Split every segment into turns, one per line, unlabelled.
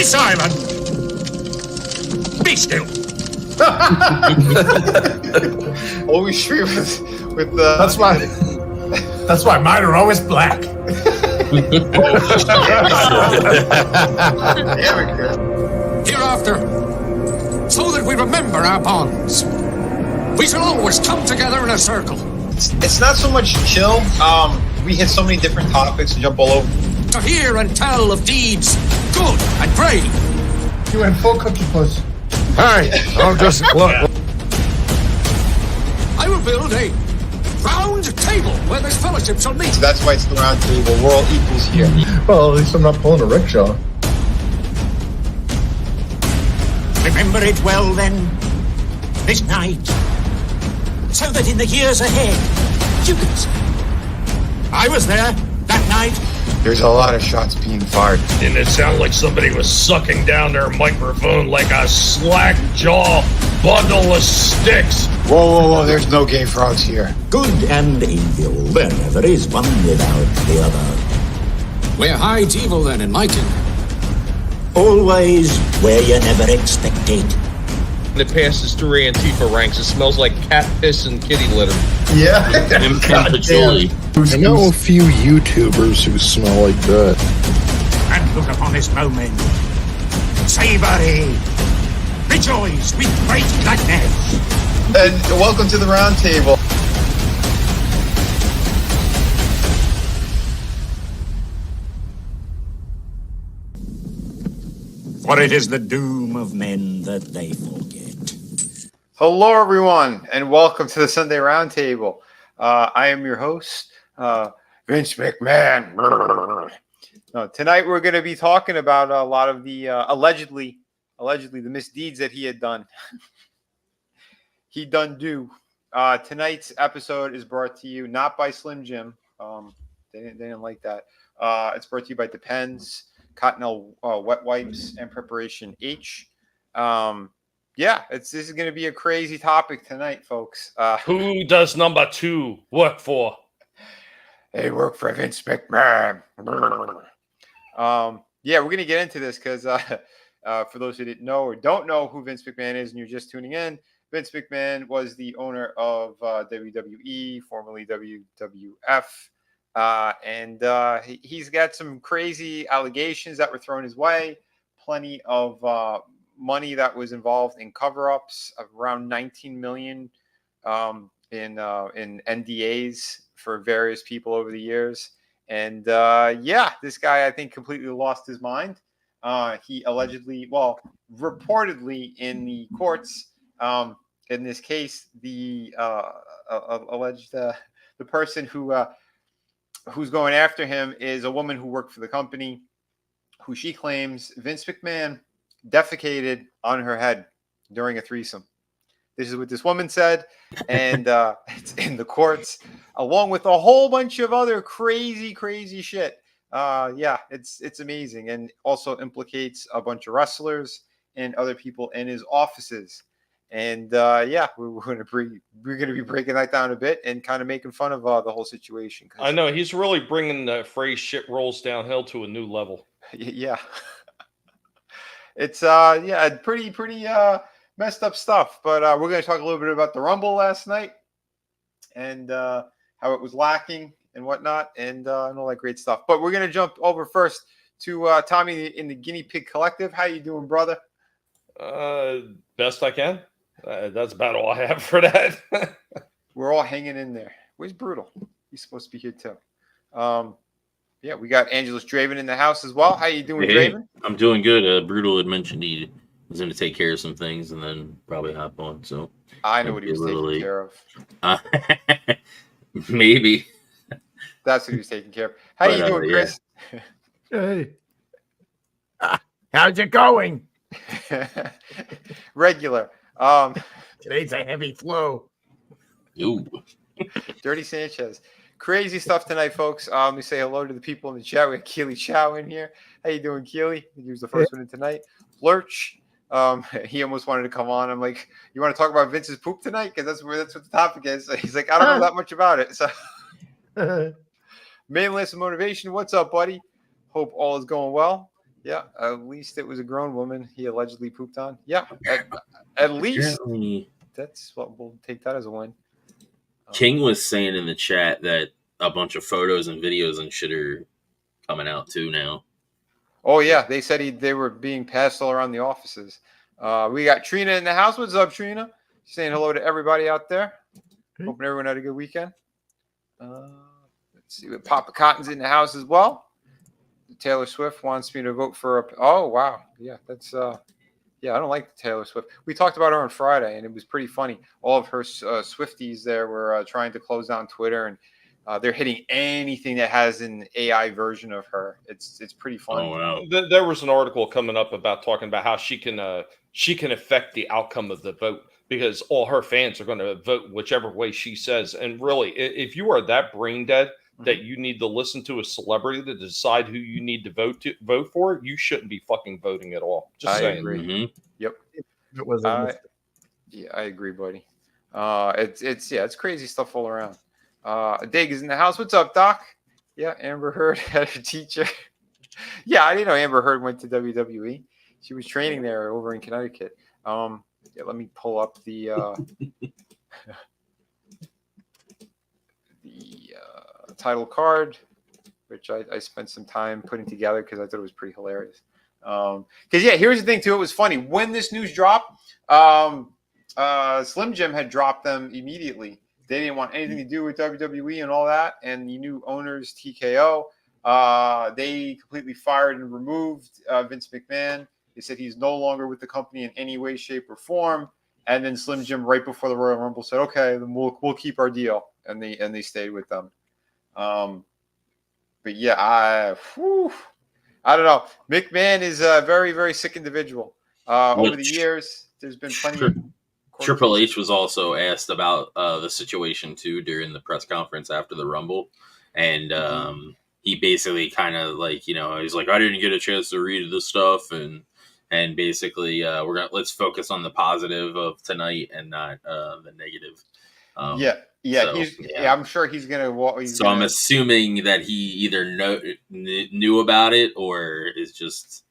silent! Be still!
Always straight with the.
That's why mine are always black.
Hereafter, so that we remember our bonds, we shall always come together in a circle.
It's not so much chill. We hit so many different topics and jump all over.
To hear and tell of deeds good and brave.
You went full cookie puss.
Hi, I'm just look.
I will build a round table where this fellowship shall meet.
So that's why it's the round table. We're all equals here.
Well, at least I'm not pulling a rickshaw.
Remember it well then, this night, so that in the years ahead, you can say, I was there that night.
There's a lot of shots being fired.
And it sounded like somebody was sucking down their microphone like a slack jaw bundle of sticks.
Whoa, there's no Gay Frogs here.
Good and evil, there never is one without the other. Where hides evil then in my kingdom? Always where you never expect it.
And it passes through Antifa ranks. It smells like cat piss and kitty litter.
Yeah.
And patchouli.
I know a few YouTubers who smell like that.
And look upon this moment. Savory. Rejoice with great gladness.
And welcome to the round table.
For it is the doom of men that they forget.
Hello, everyone, and welcome to the Sunday Roundtable. I am your host, Vince McMahon. Tonight, we're going to be talking about a lot of the allegedly the misdeeds that he had done. He done do. Tonight's episode is brought to you not by Slim Jim. They didn't like that. It's brought to you by Depends, Cottonelle Wet Wipes, and Preparation H. This is going to be a crazy topic tonight, folks.
Who does number 2 work for?
They work for Vince McMahon. We're going to get into this because for those who didn't know or don't know who Vince McMahon is and you're just tuning in, Vince McMahon was the owner of WWE, formerly WWF. He's got some crazy allegations that were thrown his way, plenty of money that was involved in cover-ups of around $19 million in NDAs for various people over the years. And this guy, I think, completely lost his mind. He reportedly in the courts, in this case, the alleged the person who's going after him is a woman who worked for the company, who she claims Vince McMahon defecated on her head during a threesome. This is what this woman said, and it's in the courts, along with a whole bunch of other crazy shit. It's amazing, and also implicates a bunch of wrestlers and other people in his offices. And we're going to be breaking that down a bit and kind of making fun of the whole situation.
I know he's really bringing the phrase "shit rolls downhill" to a new level.
Yeah, it's pretty messed up stuff. But we're going to talk a little bit about the Rumble last night and how it was lacking and whatnot, and all that great stuff. But we're going to jump over first to Tommy in the Guinea Pig Collective. How you doing, brother?
Best I can. That's about all I have for that.
We're all hanging in there. Where's Brutal? He's supposed to be here too. We got Angelous Draven in the house as well. How you doing, Draven?
I'm doing good. Brutal had mentioned he was going to take care of some things and then probably hop on. So
I know what he was taking care of.
Maybe.
That's what he was taking care of. How you doing, Chris?
Hey. How's it going?
Regular.
Today's a heavy flow.
Ooh.
Dirty Sanchez. Crazy stuff tonight, folks. Let me say hello to the people in the chat. We have Keely Chow in here. How you doing, Keely? He was the first one in tonight. Lurch. He almost wanted to come on. I'm like, you want to talk about Vince's poop tonight? Because that's what the topic is. He's like, I don't know that much about it. So, Mainless Motivation. What's up, buddy? Hope all is going well. Yeah, at least it was a grown woman he allegedly pooped on. Yeah, at least
Apparently,
that's what we'll take that as a win.
King was saying in the chat that a bunch of photos and videos and shit are coming out too now.
Oh yeah, they said they were being passed all around the offices. We got Trina in the house. What's up, Trina? Saying hello to everybody out there.
Hey.
Hoping everyone had a good weekend. Let's see, Papa Cotton's in the house as well. Taylor Swift wants me to vote for oh wow, yeah, that's yeah, I don't like Taylor Swift. We talked about her on Friday, and it was pretty funny. All of her Swifties there were trying to close down Twitter, and they're hitting anything that has an AI version of her. It's pretty funny.
Oh wow.
There was an article coming up about talking about how she can affect the outcome of the vote because all her fans are going to vote whichever way she says. And really, if you are that brain dead that you need to listen to a celebrity to decide who you need to vote for, you shouldn't be fucking voting at all. Just
I
saying.
agree.
Mm-hmm.
Yep.
It was
Yeah, I agree, buddy. It's crazy stuff all around. Dig is in the house. What's up, Doc? Yeah, Amber Heard had a teacher. Yeah, I didn't know Amber Heard went to WWE. She was training there over in Connecticut. Yeah, let me pull up the title card, which I spent some time putting together because I thought it was pretty hilarious. Because yeah, here's the thing too. It was funny when this news dropped. Slim Jim had dropped them immediately. They didn't want anything to do with WWE and all that. And the new owners, TKO, they completely fired and removed Vince McMahon. They said he's no longer with the company in any way, shape, or form. And then Slim Jim, right before the Royal Rumble, said, "Okay, then we'll keep our deal," and they stayed with them. But yeah, I don't know. McMahon is a very, very sick individual. Over the years, there's been plenty of
Triple H was also asked about the situation too during the press conference after the Rumble, and he basically kind of he's like, I didn't get a chance to read the stuff, and basically let's focus on the positive of tonight and not the negative.
I'm sure he's gonna.
I'm assuming that he either knew about it or is just.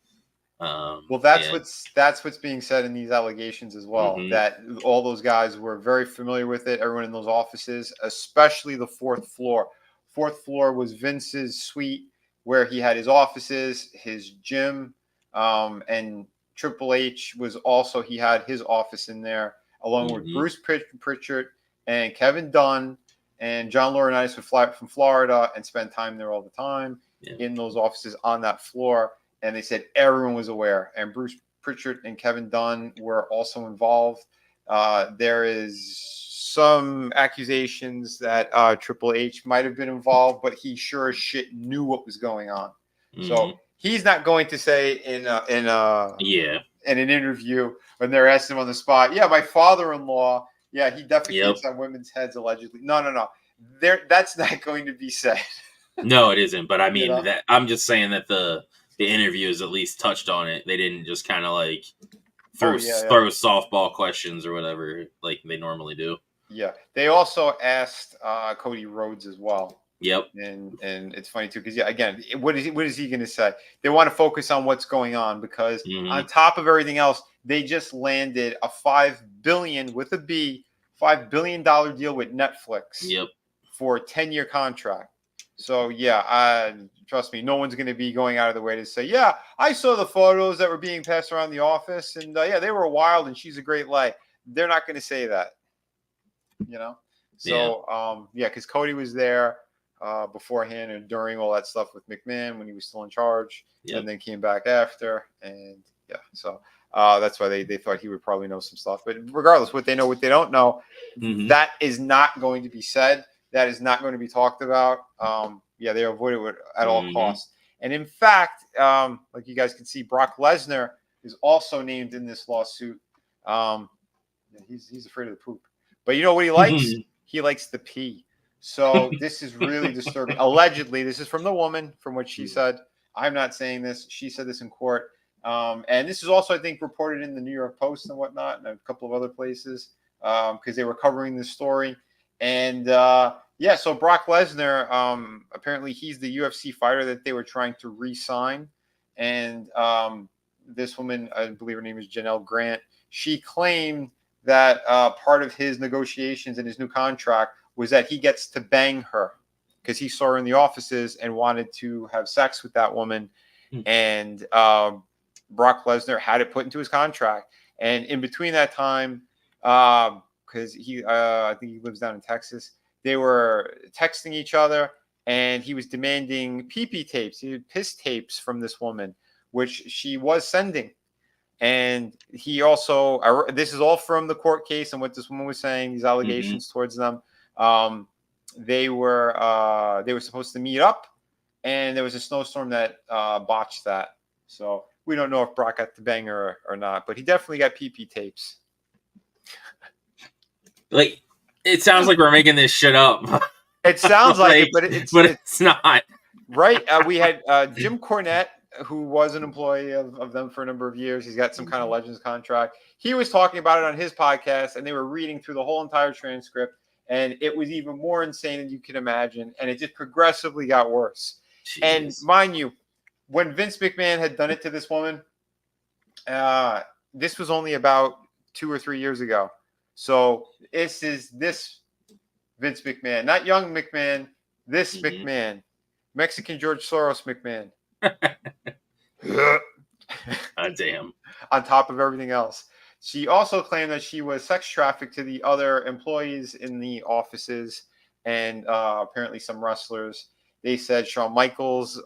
That's what's being said in these allegations as well.
Mm-hmm.
That all those guys were very familiar with it. Everyone in those offices, especially the fourth floor. Fourth floor was Vince's suite where he had his offices, his gym, and Triple H was also, he had his office in there along with Bruce Pritchard and Kevin Dunn and John Laurinaitis would fly from Florida and spend time there all the time in those offices on that floor. And they said everyone was aware. And Bruce Pritchard and Kevin Dunn were also involved. There is some accusations that Triple H might have been involved, but he sure as shit knew what was going on. Mm-hmm. So he's not going to say in an interview when they're asking him on the spot, yeah, my father-in-law, yeah, he defecates on women's heads allegedly. No. That's not going to be said.
No, it isn't. But I mean, that I'm just saying that the interviewers at least touched on it. They didn't just kind of like throw softball questions or whatever like they normally do.
Yeah. They also asked Cody Rhodes as well.
Yep.
And it's funny too because again, what is he going to say? They want to focus on what's going on because on top of everything else, they just landed a $5 billion $5 billion deal with Netflix.
Yep.
For a 10-year contract. So trust me, no one's going to be going out of the way to say, yeah, I saw the photos that were being passed around the office, and they were wild, and she's a great light. They're not going to say that, So because Cody was there beforehand and during all that stuff with McMahon when he was still in charge, and then came back after, and so that's why they thought he would probably know some stuff. But regardless, what they know, what they don't know, that is not going to be said. That is not going to be talked about. They avoid it at all costs. And in fact, like you guys can see, Brock Lesnar is also named in this lawsuit. He's afraid of the poop. But you know what he likes? He likes the pee. So this is really disturbing. Allegedly, this is from the woman, from what she said. I'm not saying this. She said this in court. And this is also, I think, reported in the New York Post and whatnot, and a couple of other places, because they were covering this story. And so Brock Lesnar, apparently he's the UFC fighter that they were trying to re-sign. and this woman, I believe her name is Janelle Grant, she claimed that part of his negotiations in his new contract was that he gets to bang her because he saw her in the offices and wanted to have sex with that woman. And Brock Lesnar had it put into his contract. And in between that time, because I think he lives down in Texas, they were texting each other, and he was demanding pee-pee tapes, piss tapes from this woman, which she was sending. And he also, this is all from the court case and what this woman was saying, these allegations towards them. They were supposed to meet up, and there was a snowstorm that botched that. So we don't know if Brock got the banger or not, but he definitely got PP tapes.
Like, it sounds like we're making this shit up.
It sounds like it, but
it's not.
Right. We had Jim Cornette, who was an employee of them for a number of years. He's got some kind of Legends contract. He was talking about it on his podcast, and they were reading through the whole entire transcript, and it was even more insane than you can imagine, and it just progressively got worse. Jeez. And mind you, when Vince McMahon had done it to this woman, this was only about 2 or 3 years ago. So this is this Vince McMahon, not young McMahon, this McMahon, Mexican George Soros McMahon.
Damn.
On top of everything else. She also claimed that she was sex trafficked to the other employees in the offices and apparently some wrestlers. They said Shawn Michaels,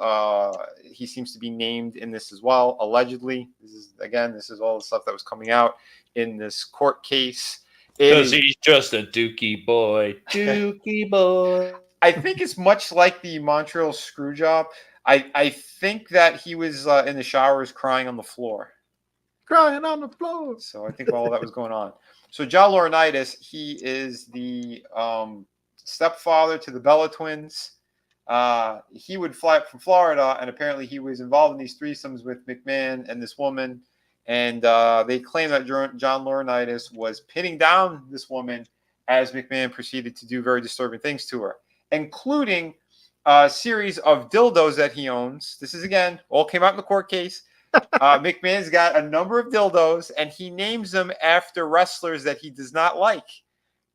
he seems to be named in this as well, allegedly. This is all the stuff that was coming out in this court case.
Because he's just a dookie boy. Dookie boy.
I think it's much like the Montreal Screwjob. I think that he was in the showers crying on the floor.
Crying on the floor.
So I think all that was going on. So John Laurinaitis, he is the stepfather to the Bella twins. He would fly up from Florida, and apparently he was involved in these threesomes with McMahon and this woman. And they claim that John Laurinaitis was pinning down this woman as McMahon proceeded to do very disturbing things to her, including a series of dildos that he owns. This is, again, all came out in the court case. McMahon's got a number of dildos, and he names them after wrestlers that he does not like.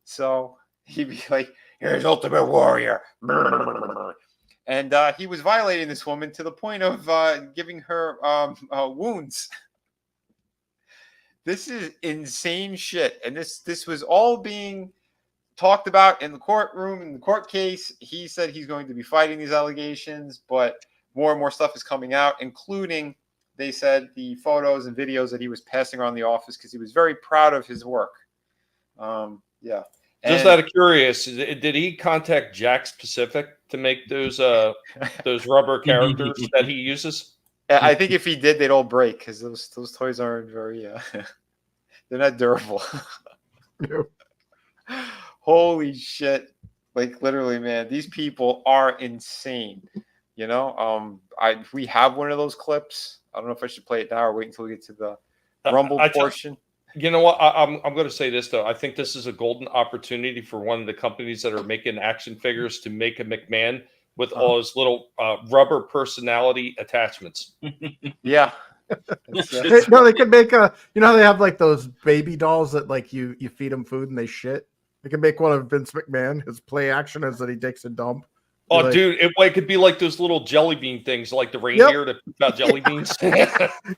So he'd be like, here's Ultimate Warrior. And he was violating this woman to the point of giving her wounds. This is insane shit. And this was all being talked about in the courtroom, in the court case. He said he's going to be fighting these allegations, but more and more stuff is coming out, including, they said, the photos and videos that he was passing around the office because he was very proud of his work. Yeah.
Just out of curious, did he contact Jakks Pacific to make those rubber characters that he uses?
I think if he did, they'd all break because those toys aren't very they're not durable. Holy shit. Like, literally, man, these people are insane. You know, we have one of those clips. I don't know if I should play it now or wait until we get to the Rumble portion.
You know what? I'm going to say this, though. I think this is a golden opportunity for one of the companies that are making action figures to make a McMahon with all his little rubber personality attachments.
Yeah.
They could make you know how they have like those baby dolls that like you feed them food and they shit? They could make one of Vince McMahon. His play action is that he takes a dump.
Oh, like, dude, it could be like those little jelly bean things, like the reindeer that puts out jelly beans.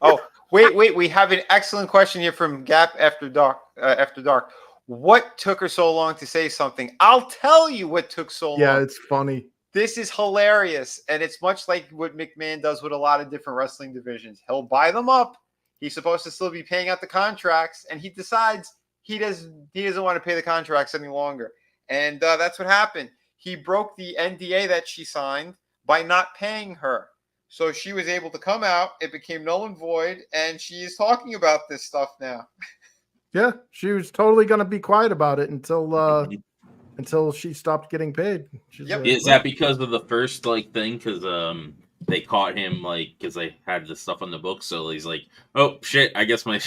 Oh, wait. We have an excellent question here from Gap After Dark. What took her so long to say something? I'll tell you what took so long.
Yeah, it's funny.
This is hilarious, and it's much like what McMahon does with a lot of different wrestling divisions. He'll buy them up. He's supposed to still be paying out the contracts, and he decides he doesn't want to pay the contracts any longer. And that's what happened. He broke the NDA that she signed by not paying her. So she was able to come out. It became null and void, and she is talking about this stuff now.
Yeah, she was totally going to be quiet about it until she stopped getting paid.
Yep.
Is that because of the first thing? Because they caught him because they had the stuff on the book, so he's like, "Oh shit! I guess my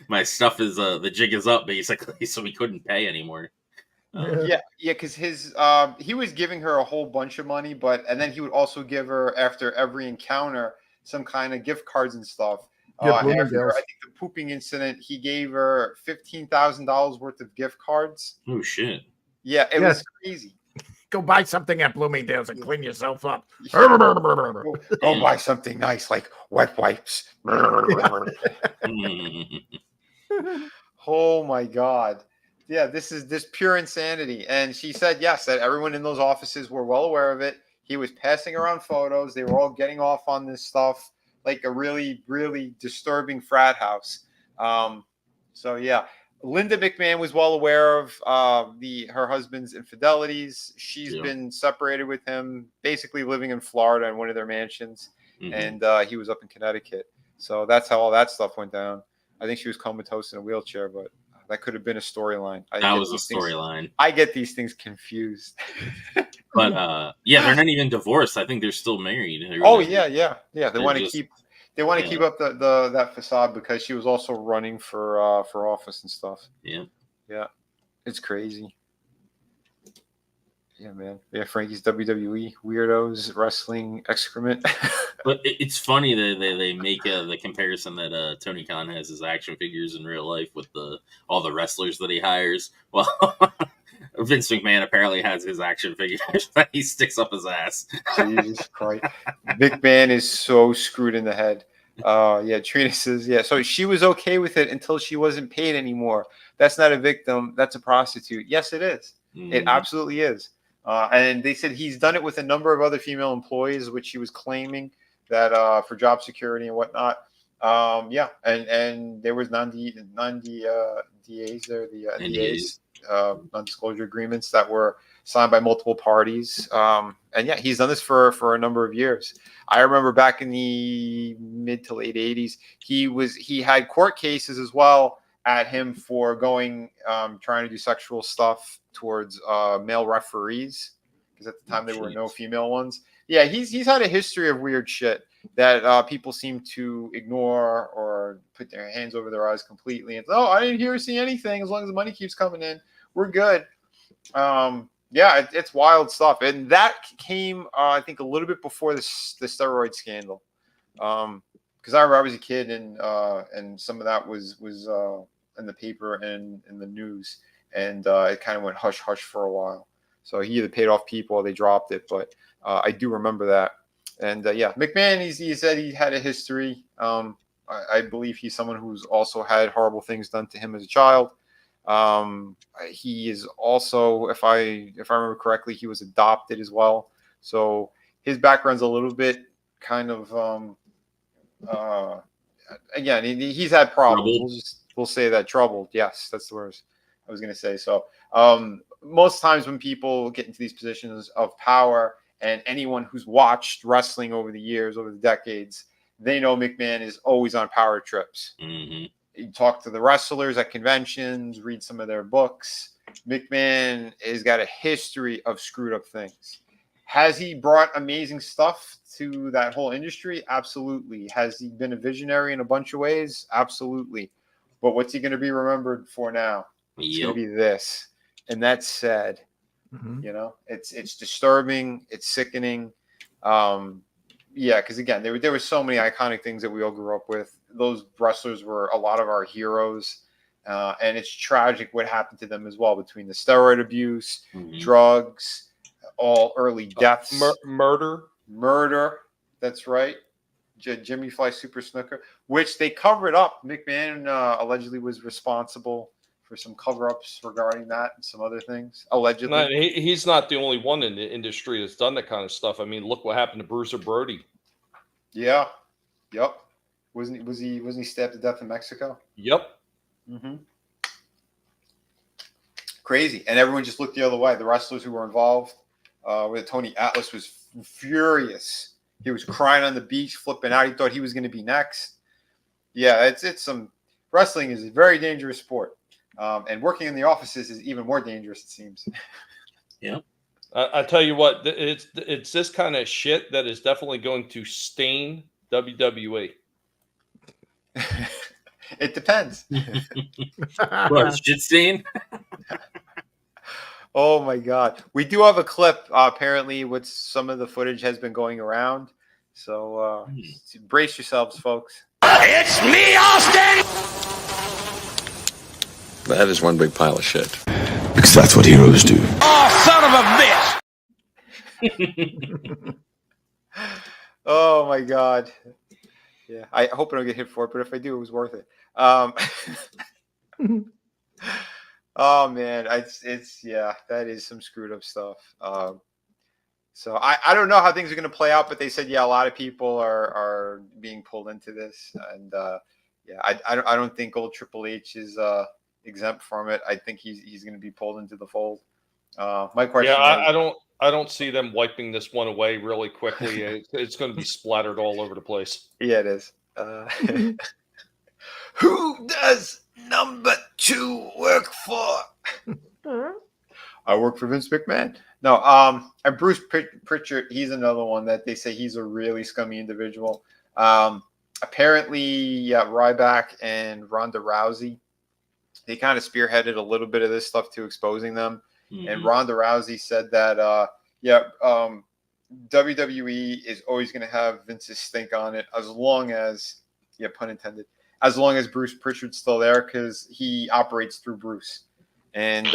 my stuff is the jig is up," basically. So he couldn't pay anymore.
Yeah, because his he was giving her a whole bunch of money, and then he would also give her, after every encounter, some kind of gift cards and stuff.
Yeah,
After
Bloomingdale's.
I think the pooping incident, he gave her $15,000 worth of gift cards.
Oh shit.
Yeah, it was crazy.
Go buy something at Bloomingdale's and clean yourself up.
Go buy something nice like wet wipes. Oh my God. Yeah, this is pure insanity. And she said, yes, that everyone in those offices were well aware of it. He was passing around photos. They were all getting off on this stuff, like a really, really disturbing frat house. So yeah, Linda McMahon was well aware of her husband's infidelities. She's been separated with him, basically living in Florida in one of their mansions, and he was up in Connecticut. So that's how all that stuff went down. I think she was comatose in a wheelchair, but that could have been a storyline.
That was a storyline.
I get these things confused.
But yeah, they're not even divorced. I think they're still married.
Oh yeah. They want to keep. They want to keep up that facade because she was also running for office and stuff. Yeah, it's crazy. Yeah, man. Yeah, Frankie's WWE weirdos wrestling excrement.
But it's funny that they make the comparison that Tony Khan has his action figures in real life with all the wrestlers that he hires. Well, Vince McMahon apparently has his action figures that he sticks up his ass.
Jesus Christ. McMahon is so screwed in the head. Yeah, Trina says, yeah. So she was okay with it until she wasn't paid anymore. That's not a victim. That's a prostitute. Yes, it is. It absolutely is. And they said he's done it with a number of other female employees, which he was claiming that for job security and whatnot. Yeah, and there was non-DAs there, the NDAs, non-disclosure agreements that were signed by multiple parties. And yeah, he's done this for a number of years. I remember back in the mid to late 80s, he had court cases as well at him for going trying to do sexual stuff towards male referees, because at the time there were no female ones. Yeah, he's had a history of weird shit that people seem to ignore or put their hands over their eyes completely. And I didn't hear or see anything. As long as the money keeps coming in, we're good. Yeah, it's wild stuff, and that came I think a little bit before the steroid scandal. Because I remember I was a kid and some of that was in the paper and in the news, and it kind of went hush hush for a while. So he either paid off people or they dropped it, but I do remember that. And yeah, McMahon, he said he had a history. I believe he's someone who's also had horrible things done to him as a child. He is also, if I remember correctly, he was adopted as well. So his background's a little bit kind of again, he's had problems. We'll say that. Troubled. Yes, that's the word I was going to say. So most times when people get into these positions of power, and anyone who's watched wrestling over the years, over the decades, they know McMahon is always on power trips. You talk to the wrestlers at conventions, read some of their books. McMahon has got a history of screwed up things. Has he brought amazing stuff to that whole industry? Absolutely. Has he been a visionary in a bunch of ways? Absolutely. But what's he going to be remembered for now? It's going to be this. And that's sad. You know, it's disturbing. It's sickening. Yeah, because again, there were so many iconic things that we all grew up with. Those wrestlers were a lot of our heroes. And it's tragic what happened to them as well, between the steroid abuse, drugs, all early deaths. Murder. That's right. Jimmy Fly Super Snooker, which they covered up. McMahon allegedly was responsible for some cover-ups regarding that and some other things, allegedly.
No, he's not the only one in the industry that's done that kind of stuff. I mean, look what happened to Bruiser Brody.
Yeah. Yep. Wasn't he stabbed to death in Mexico?
Yep.
Crazy. And everyone just looked the other way. The wrestlers who were involved with Tony Atlas was furious. He was crying on the beach, flipping out. He thought he was going to be next. Yeah, it's some wrestling is a very dangerous sport. And working in the offices is even more dangerous, it seems.
Yeah.
I tell you what, it's this kind of shit that is definitely going to stain WWE.
It depends.
What, shit stain?
Oh my God. We do have a clip, apparently, with some of the footage has been going around. So brace yourselves, folks.
It's me, Austin!
That is one big pile of shit.
Because that's what heroes do.
Oh, son of a bitch!
Oh my god. Yeah, I hope I don't get hit for it, but if I do, it was worth it. Oh man, it's yeah, that is some screwed up stuff. So I don't know how things are going to play out, but they said a lot of people are being pulled into this, and I don't think old Triple H is exempt from it. I think he's going to be pulled into the fold. My question,
I don't see them wiping this one away really quickly. It's going to be splattered all over the place.
Yeah, it is. Who does number 2 work for? I work for Vince McMahon. No, and Bruce Pritchard, he's another one that they say he's a really scummy individual. Apparently, Ryback and Ronda Rousey, they kind of spearheaded a little bit of this stuff to exposing them. Mm-hmm. And Ronda Rousey said that, WWE is always going to have Vince's stink on it as long as, pun intended, as long as Bruce Pritchard's still there, because he operates through Bruce. And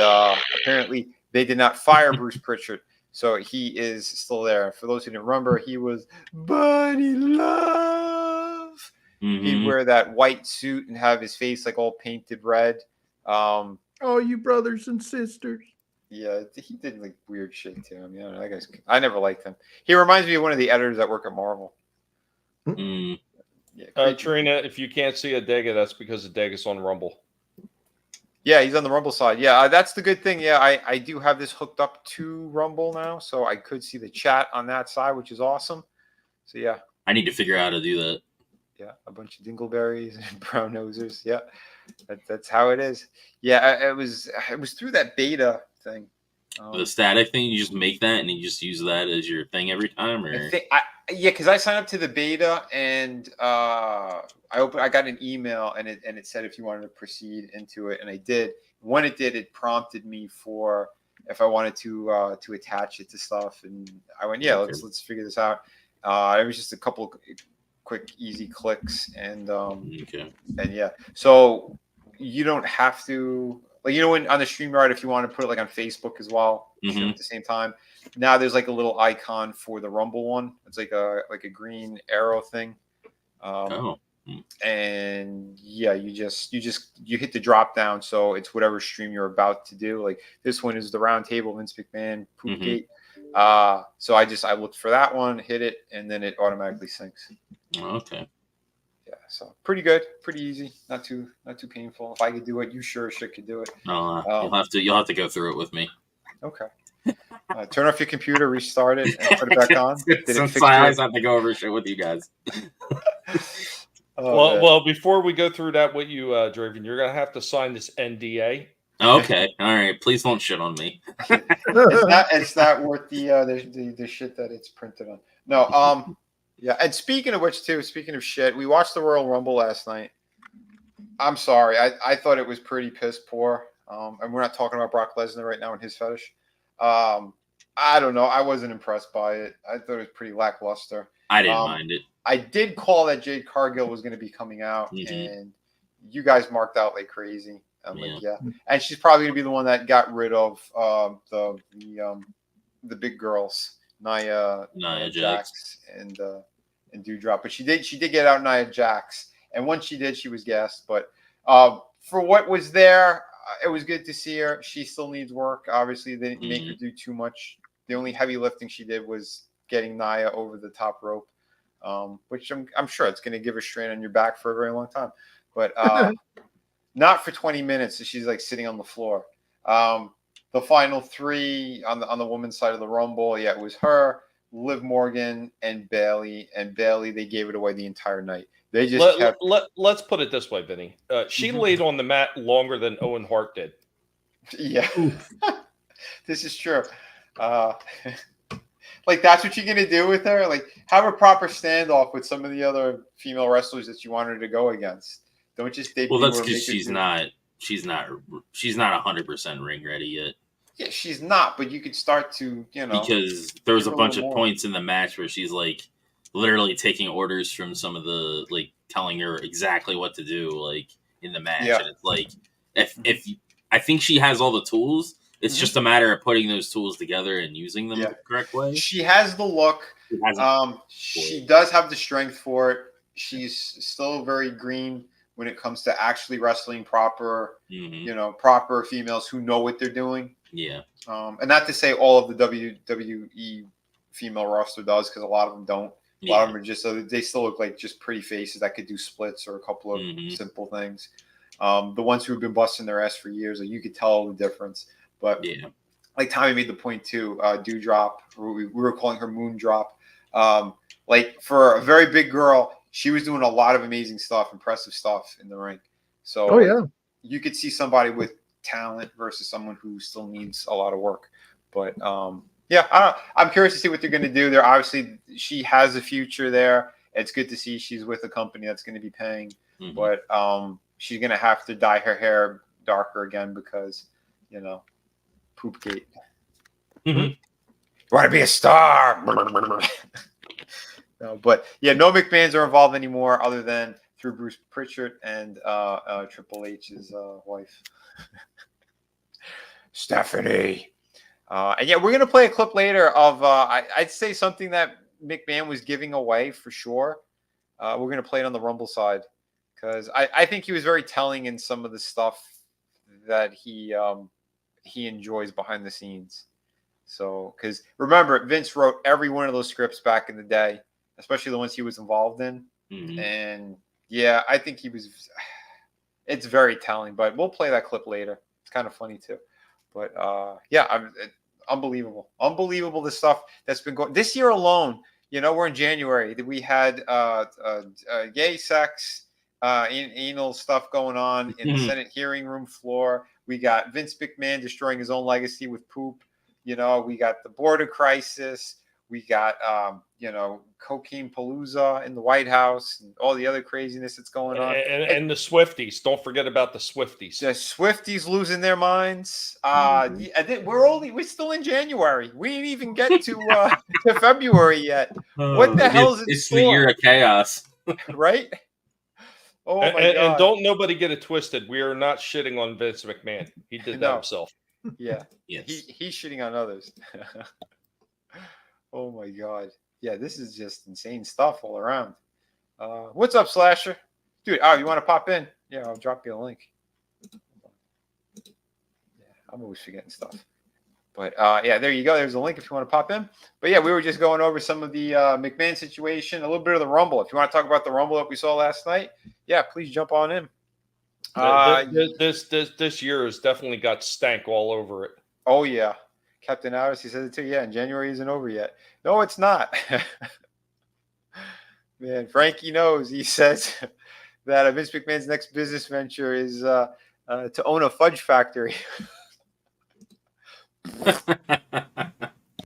apparently they did not fire Bruce Pritchard, so he is still there. For those who didn't remember, he was Buddy Love. Mm-hmm. He'd wear that white suit and have his face like all painted red.
Oh, you brothers and sisters.
Yeah, he did like weird shit to him. That guy's, I never liked him. He reminds me of one of the editors that work at Marvel.
Mm. Yeah, Trina, if you can't see Adega, that's because Adega's on Rumble.
Yeah, he's on the Rumble side. Yeah, that's the good thing. Yeah, I do have this hooked up to Rumble now, so I could see the chat on that side, which is awesome. So, yeah.
I need to figure out how to do that.
Yeah, a bunch of dingleberries and brown nosers. Yeah, that's how it is. Yeah, it was through that beta thing.
The static thing, you just make that and you just use that as your thing every time? Or
because I signed up to the beta and I got an email and it said if you wanted to proceed into it, and I did. When it did, it prompted me for if I wanted to attach it to stuff, and I went, okay. let's figure this out. It was just a couple quick, easy clicks, and and yeah, so you don't have to. Like, when on the StreamYard, if you want to put it like on Facebook as well, mm-hmm. at the same time. Now there's like a little icon for the Rumble one. It's like a green arrow thing. And yeah, you hit the drop down, so it's whatever stream you're about to do. Like this one is the round table Vince McMahon Poopgate. Mm-hmm. So I looked for that one, hit it, and then it automatically syncs.
Okay.
Yeah, so pretty good, pretty easy, not too painful. If I could do it, you sure as shit could do it.
You'll have to go through it with me.
Okay. Turn off your computer, restart it, and put it back on.
I always have to go over shit with you guys.
Well, before we go through that with you, Draven, you're gonna have to sign this NDA.
Okay, all right. Please don't shit on me.
It's not worth the shit that it's printed on. No, yeah. And speaking of which, too, speaking of shit, we watched the Royal Rumble last night. I'm sorry, I thought it was pretty piss poor. And we're not talking about Brock Lesnar right now and his fetish. I don't know. I wasn't impressed by it. I thought it was pretty lackluster.
I didn't mind it.
I did call that Jade Cargill was going to be coming out, mm-hmm. and you guys marked out like crazy. I'm like, yeah. And she's probably going to be the one that got rid of the big girls, Nia Jax and Doudrop. But she did get out Nia Jax, and once she did, she was gassed. But for what was there, it was good to see her. She still needs work. Obviously, they didn't make her do too much. The only heavy lifting she did was getting Nia over the top rope, which I'm sure it's going to give her strain on your back for a very long time. But not for 20 minutes. So she's like sitting on the floor. The final three on the women's side of the Rumble, it was her, Liv Morgan, and Bayley. And Bayley, they gave it away the entire night. They just
let's put it this way, Vinny. She laid on the mat longer than Owen Hart did.
Yeah, this is true. Like, that's what you're gonna do with her? Like, have a proper standoff with some of the other female wrestlers that you want her to go against. Don't just debut.
Well, that's because she's not 100% ring ready yet.
Yeah, she's not. But you could start to,
because there was a bunch of points in the match where she's like literally taking orders from some of the, like, telling her exactly what to do, like, in the match.
Yeah.
And it's like, if I think she has all the tools. It's just a matter of putting those tools together and using them the correct way.
She has the look. She does have the strength for it. She's still very green when it comes to actually wrestling proper, proper females who know what they're doing.
Yeah.
And not to say all of the WWE female roster does, because a lot of them don't. A lot of them are just, they still look like just pretty faces that could do splits or a couple of simple things. The ones who have been busting their ass for years, you could tell the difference. But like Tommy made the point too, Dewdrop, we were calling her Moondrop. Like for a very big girl, she was doing a lot of amazing stuff, impressive stuff in the ring. So you could see somebody with talent versus someone who still needs a lot of work. But I'm curious to see what they're going to do. They're obviously, she has a future there. It's good to see she's with a company that's going to be paying, but she's going to have to dye her hair darker again because, Poopgate. You want to be a star. No, but no McMahons are involved anymore other than through Bruce Pritchard and Triple H's wife, Stephanie. And we're going to play a clip later of, I'd say something that McMahon was giving away for sure. We're going to play it on the Rumble side because I think he was very telling in some of the stuff that he enjoys behind the scenes. So, because remember, Vince wrote every one of those scripts back in the day, especially the ones he was involved in. And I think it's very telling, but we'll play that clip later. It's kind of funny too. But unbelievable the stuff that's been going this year alone. We're in January. We had gay sex, anal stuff going on in the Senate hearing room floor. We got Vince McMahon destroying his own legacy with poop. We got the border crisis. We got cocaine palooza in the White House and all the other craziness that's going on.
And the Swifties. Don't forget about the Swifties.
The Swifties losing their minds. We're still in January. We didn't even get to February yet. What the hell is it?
It's the year of chaos,
right? Oh my God!
And don't nobody get it twisted. We are not shitting on Vince McMahon. He did that himself.
Yeah.
Yes.
He's shitting on others. Oh my God. Yeah, this is just insane stuff all around. What's up, Slasher? Dude, you want to pop in? Yeah, I'll drop you a link. Yeah, I'm always forgetting stuff. But there you go. There's a link if you want to pop in. But we were just going over some of the McMahon situation, a little bit of the Rumble. If you want to talk about the Rumble that we saw last night, please jump on in.
This year has definitely got stank all over it.
Oh yeah, Captain Alice, he said it too. Yeah, and January isn't over yet. No, it's not. Man, Frankie knows. He says that Vince McMahon's next business venture is to own a fudge factory.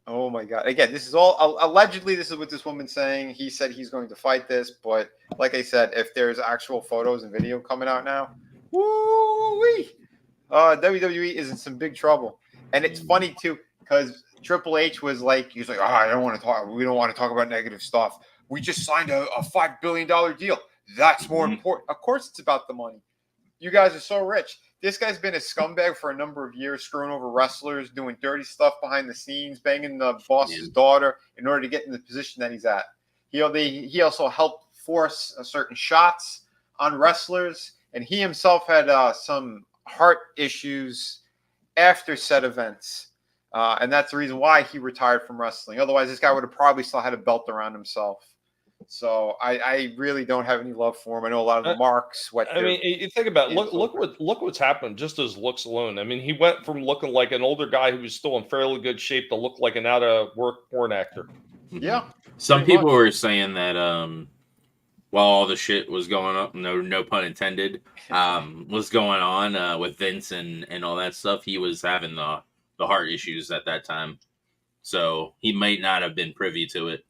Oh my God! Again, this is all allegedly. This is what this woman's saying. He said he's going to fight this, but like I said, if there's actual photos and video coming out now, woo-wee, WWE is in some big trouble. And it's funny too because Triple H was like, he's like, I don't want to talk. We don't want to talk about negative stuff. We just signed a $5 billion deal. That's more important. Of course, it's about the money. You guys are so rich. This guy's been a scumbag for a number of years, screwing over wrestlers, doing dirty stuff behind the scenes, banging the boss's daughter in order to get in the position that he's at. He also helped force certain shots on wrestlers, and he himself had some heart issues after said events. And that's the reason why he retired from wrestling. Otherwise, this guy would have probably still had a belt around himself. So I really don't have any love for him. I know a lot of the marks.
You think about it. Look what's happened just as looks alone. I mean, he went from looking like an older guy who was still in fairly good shape to look like an out of work porn actor.
Yeah.
Some people were saying that while all the shit was going on, no pun intended, was going on with Vince and all that stuff, he was having the heart issues at that time. So he might not have been privy to it.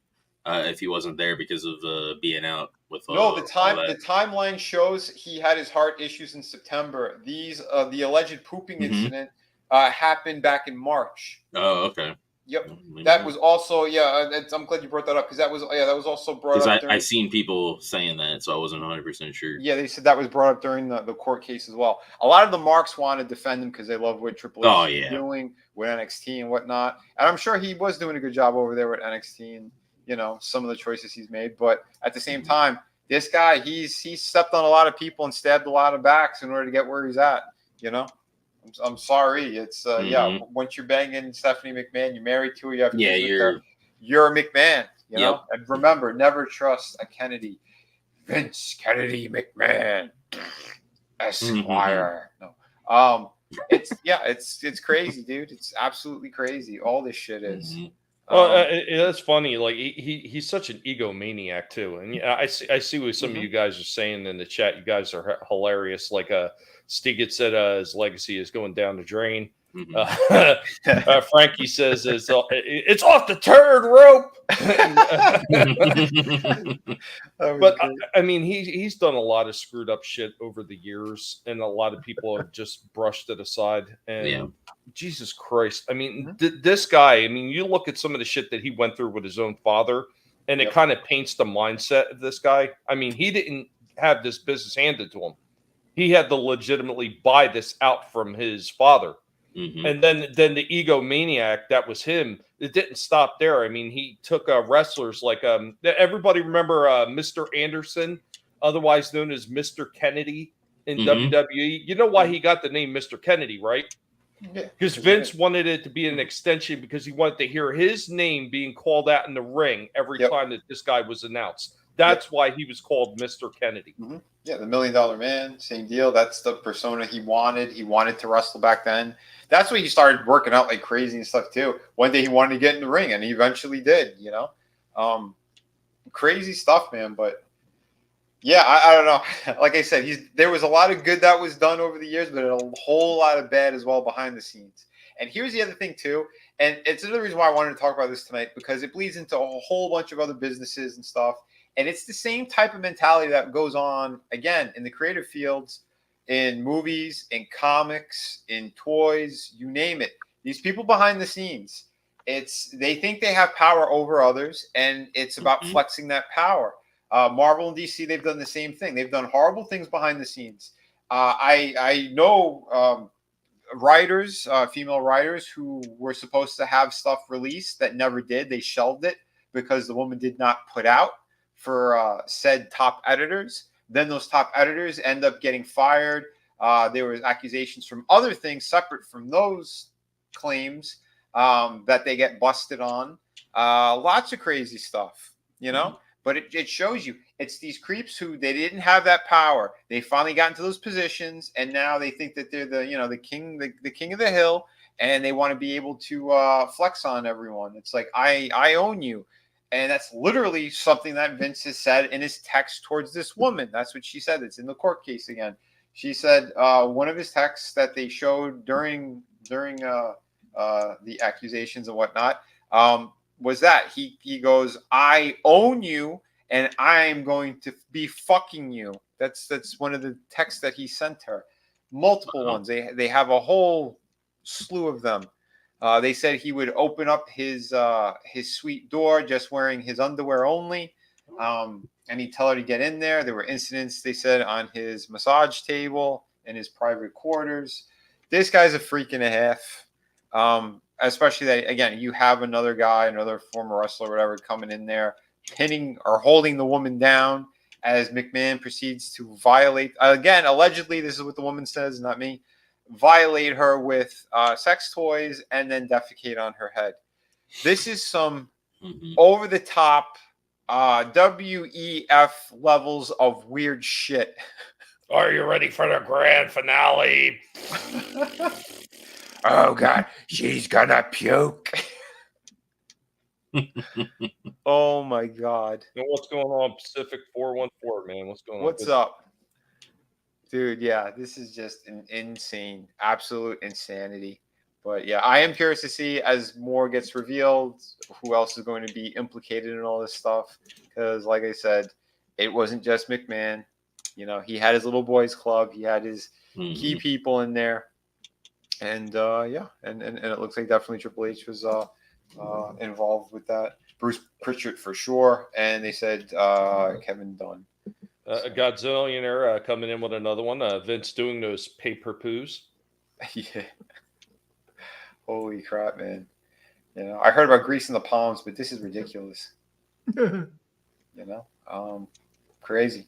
If he wasn't there because of being out with the
timeline shows he had his heart issues in September. These the alleged pooping incident happened back in March.
Oh, okay.
Yep. That was also I'm glad you brought that up because that was also brought up.
I seen people saying that, so I wasn't 100% sure.
Yeah, they said that was brought up during the court case as well. A lot of the marks want to defend him because they love what Triple H is doing with NXT and whatnot. And I'm sure he was doing a good job over there with NXT and, you know, some of the choices he's made. But at the same time, this guy, he's stepped on a lot of people and stabbed a lot of backs in order to get where he's at, you know? I'm sorry. It's, once you're banging Stephanie McMahon, you're married to her, you have kids with her, you're a McMahon, you know? And remember, never trust a Kennedy. Vince Kennedy McMahon, Esquire. No, it's crazy, dude. It's absolutely crazy. All this shit is.
Well, that's funny. Like he's such an egomaniac too, and I see what some of you guys are saying in the chat. You guys are hilarious. Like Stiggett said, his legacy is going down the drain. Frankie says it's off the turd rope. But I mean, he's done a lot of screwed up shit over the years, and a lot of people have just brushed it aside. And Jesus Christ, I mean, this guy. I mean, you look at some of the shit that he went through with his own father, and it kind of paints the mindset of this guy. I mean, he didn't have this business handed to him. He had to legitimately buy this out from his father. And then the egomaniac, that was him. It didn't stop there. I mean, he took wrestlers like everybody remember Mr. Anderson, otherwise known as Mr. Kennedy in WWE. You know why he got the name Mr. Kennedy, right? Because Vince wanted it to be an extension because he wanted to hear his name being called out in the ring every time that this guy was announced. That's why he was called Mr. Kennedy.
Yeah, the $1 Million Man, same deal. That's the persona he wanted. He wanted to wrestle back then. That's when he started working out like crazy and stuff too. One day he wanted to get in the ring, and he eventually did. You know, crazy stuff, man. But yeah, I don't know. Like I said, there was a lot of good that was done over the years, but a whole lot of bad as well behind the scenes. And here's the other thing too, and it's another reason why I wanted to talk about this tonight because it bleeds into a whole bunch of other businesses and stuff. And it's the same type of mentality that goes on, again, in the creative fields, in movies, in comics, in toys, you name it. These people behind the scenes, they think they have power over others, and it's about flexing that power. Marvel and DC, they've done the same thing. They've done horrible things behind the scenes. I know writers, female writers, who were supposed to have stuff released that never did. They shelved it because the woman did not put out for said top editors. Then those top editors end up getting fired. There was accusations from other things separate from those claims that they get busted on. Lots of crazy stuff, you know. But it shows you it's these creeps who they didn't have that power. They finally got into those positions, and now they think that they're the king of the hill, and they want to be able to flex on everyone. It's like I own you. And that's literally something that Vince has said in his text towards this woman. That's what she said. It's in the court case again. She said one of his texts that they showed during the accusations and whatnot was that he goes, "I own you, and I'm going to be fucking you." That's one of the texts that he sent her. Multiple ones. They have a whole slew of them. They said he would open up his suite door just wearing his underwear only, and he'd tell her to get in there. There were incidents, they said, on his massage table in his private quarters. This guy's a freak and a half, especially that, again, you have another guy, another former wrestler, whatever, coming in there, pinning or holding the woman down as McMahon proceeds to violate, again, allegedly, this is what the woman says, not me, violate her with sex toys and then defecate on her head. This is some over the top WEF levels of weird shit.
Are you ready for the grand finale?
Oh God, she's gonna puke. Oh my God.
And what's going on, Pacific 414, man? What's going on?
What's up? Dude, yeah, this is just an insane, absolute insanity. But yeah, I am curious to see as more gets revealed, who else is going to be implicated in all this stuff. Because like I said, it wasn't just McMahon. You know, he had his little boys club. He had his key people in there. And and it looks like definitely Triple H was involved with that. Bruce Pritchard for sure, and they said Kevin Dunn.
A Godzillionaire coming in with another one. Vince doing those pay-per-poos.
Yeah. Holy crap, man. You know, I heard about greasing the palms, but this is ridiculous. You know, crazy.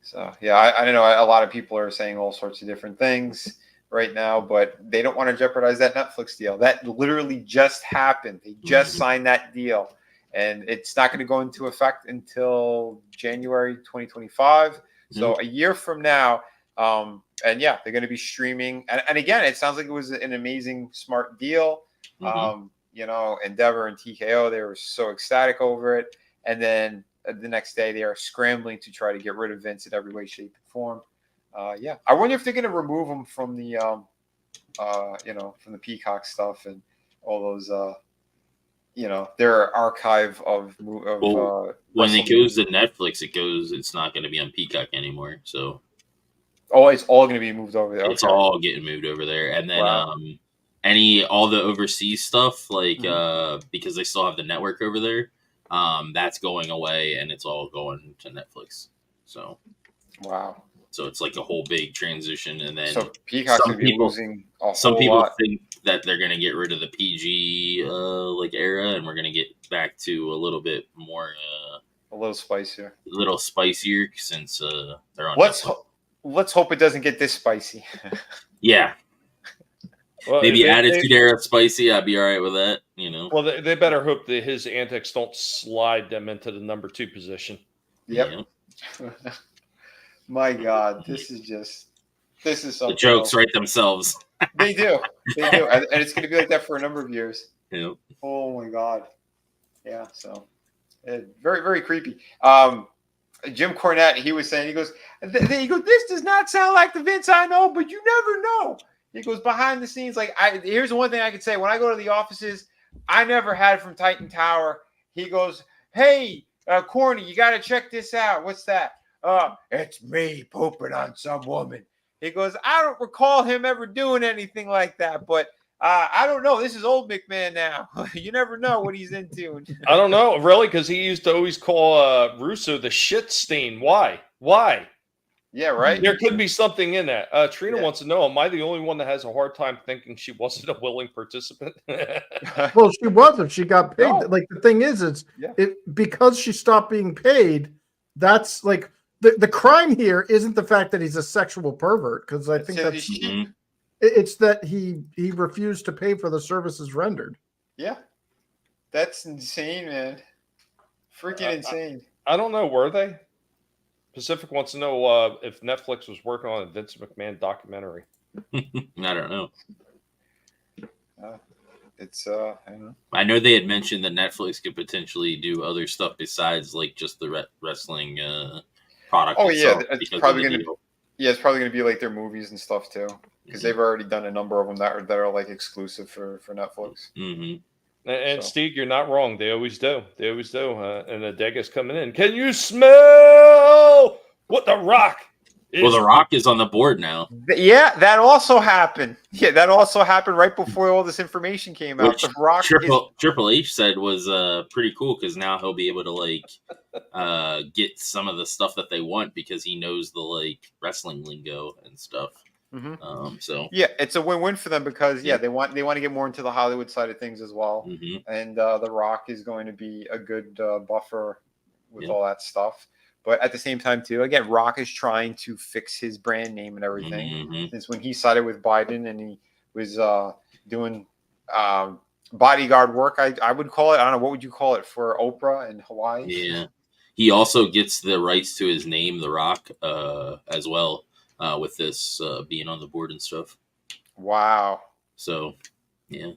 So, yeah, I don't know. A lot of people are saying all sorts of different things right now, but they don't want to jeopardize that Netflix deal. That literally just happened. They just signed that deal, and it's not going to go into effect until January 2025. So a year from now, and yeah, they're going to be streaming. And again, it sounds like it was an amazing, smart deal. You know, Endeavor and TKO, they were so ecstatic over it. And then the next day, they are scrambling to try to get rid of Vince in every way, shape, and form. Yeah, I wonder if they're going to remove him from the, you know, from the Peacock stuff and all those, you know, their archive of
when it goes to Netflix, it's not going to be on Peacock anymore. So,
it's all going to be moved over there.
It's all getting moved over there, and then all the overseas stuff, like because they still have the network over there, that's going away, and it's all going to Netflix. So,
wow.
So it's like a whole big transition, and then
Peacock's going to be losing a whole
some people
lot.
think that they're going to get rid of the PG like era, and we're going to get back to a little bit more
a little spicier,
since they're on.
Let's hope it doesn't get this spicy.
Yeah.
Well,
maybe Attitude Era spicy. I'd be all right with that. You know.
Well, they better hope that his antics don't slide them into the number 2 position.
Yep. My God, this is something.
The jokes write themselves.
They do, and it's going to be like that for a number of years.
Yep.
Oh my God. Yeah. So, very, very creepy. Jim Cornette, he was saying, he goes, this does not sound like the Vince I know, but you never know. He goes, behind the scenes, like, here's the one thing I could say. When I go to the offices, I never had from Titan Tower. He goes, hey, Corny, you got to check this out. What's that? It's me pooping on some woman. He goes, I don't recall him ever doing anything like that, but I don't know. This is old McMahon now. You never know what he's into.
I don't know, really, because he used to always call Russo the shit stain. Why?
Yeah, right.
There could be something in that. Trina wants to know, am I the only one that has a hard time thinking she wasn't a willing participant?
Well, she wasn't. She got paid. No. Like, the thing is, because she stopped being paid, that's like the crime here isn't the fact that he's a sexual pervert, because I think it's that he refused to pay for the services rendered.
Yeah. That's insane, man. Freaking insane.
I don't know, were they? Pacific wants to know if Netflix was working on a Vince McMahon documentary.
I don't know.
I don't know.
I know they had mentioned that Netflix could potentially do other stuff besides like just the wrestling product.
Oh yeah, it's probably going to. Yeah, it's probably going to be like their movies and stuff too, because they've already done a number of them that are like exclusive for Netflix.
Mm-hmm.
And Steve, you're not wrong. They always do. And the Dega's coming in. Can you smell what The Rock is?
Well, The Rock is on the board now.
Yeah, that also happened. Yeah, that also happened right before all this information came out. The Rock
Triple H said was pretty cool, because now he'll be able to like get some of the stuff that they want, because he knows the like wrestling lingo and stuff.
Mm-hmm.
So
yeah, it's a win-win for them, because they want to get more into the Hollywood side of things as well, and The Rock is going to be a good buffer with all that stuff. But at the same time, too, again, Rock is trying to fix his brand name and everything. Since when he sided with Biden and he was doing bodyguard work, I would call it. I don't know, what would you call it for Oprah in Hawaii?
Yeah, he also gets the rights to his name, The Rock, as well. With this being on the board and stuff.
Wow.
So, yeah.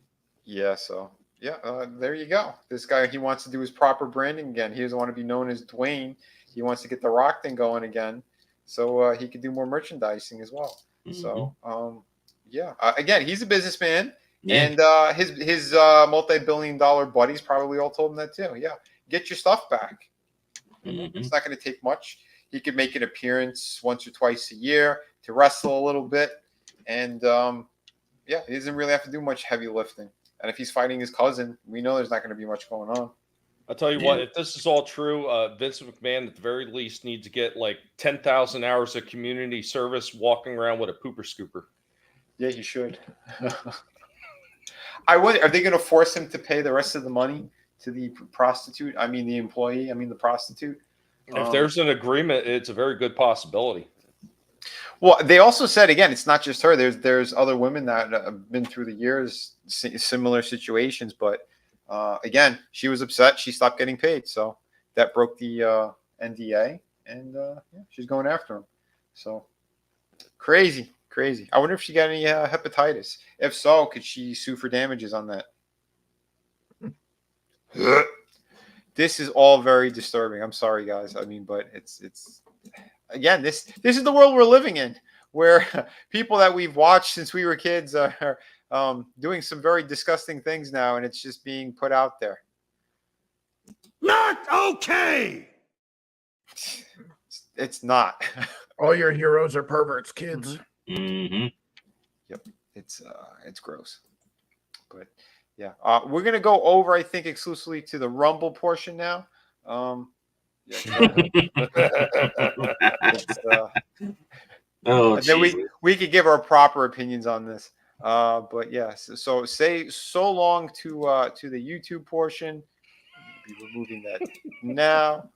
Yeah, so, there you go. This guy, he wants to do his proper branding again. He doesn't want to be known as Dwayne. He wants to get the Rock thing going again, so he could do more merchandising as well. So, again, he's a businessman, and his multi-billion-dollar buddies probably all told him that too. Yeah, get your stuff back. It's not going to take much. He could make an appearance once or twice a year to wrestle a little bit. And, he doesn't really have to do much heavy lifting And if he's fighting his cousin, we know there's not going to be much going on.
I'll tell you what, if this is all true, Vince McMahon at the very least needs to get like 10,000 hours of community service walking around with a pooper scooper.
Yeah, he should. I wonder, are they going to force him to pay the rest of the money to the prostitute? I mean, the employee. I mean, the prostitute.
If there's an agreement, it's a very good possibility.
Well, they also said, again, it's not just her. There's other women that have been through the years, similar situations. But again, she was upset. She stopped getting paid. So that broke the NDA. And she's going after him. So crazy. I wonder if she got any hepatitis. If so, could she sue for damages on that? This is all very disturbing. I'm sorry, guys. I mean, but it's again, this is the world we're living in, where people that we've watched since we were kids are doing some very disgusting things now, and it's just being put out there.
Not okay.
It's not.
All your heroes are perverts, kids.
Mm-hmm.
Yep, it's gross. But yeah, we're gonna go over, I think, exclusively to the Rumble portion now.
Oh,
and then we could give our proper opinions on this. But yeah, so say so long to the YouTube portion. Be removing that now.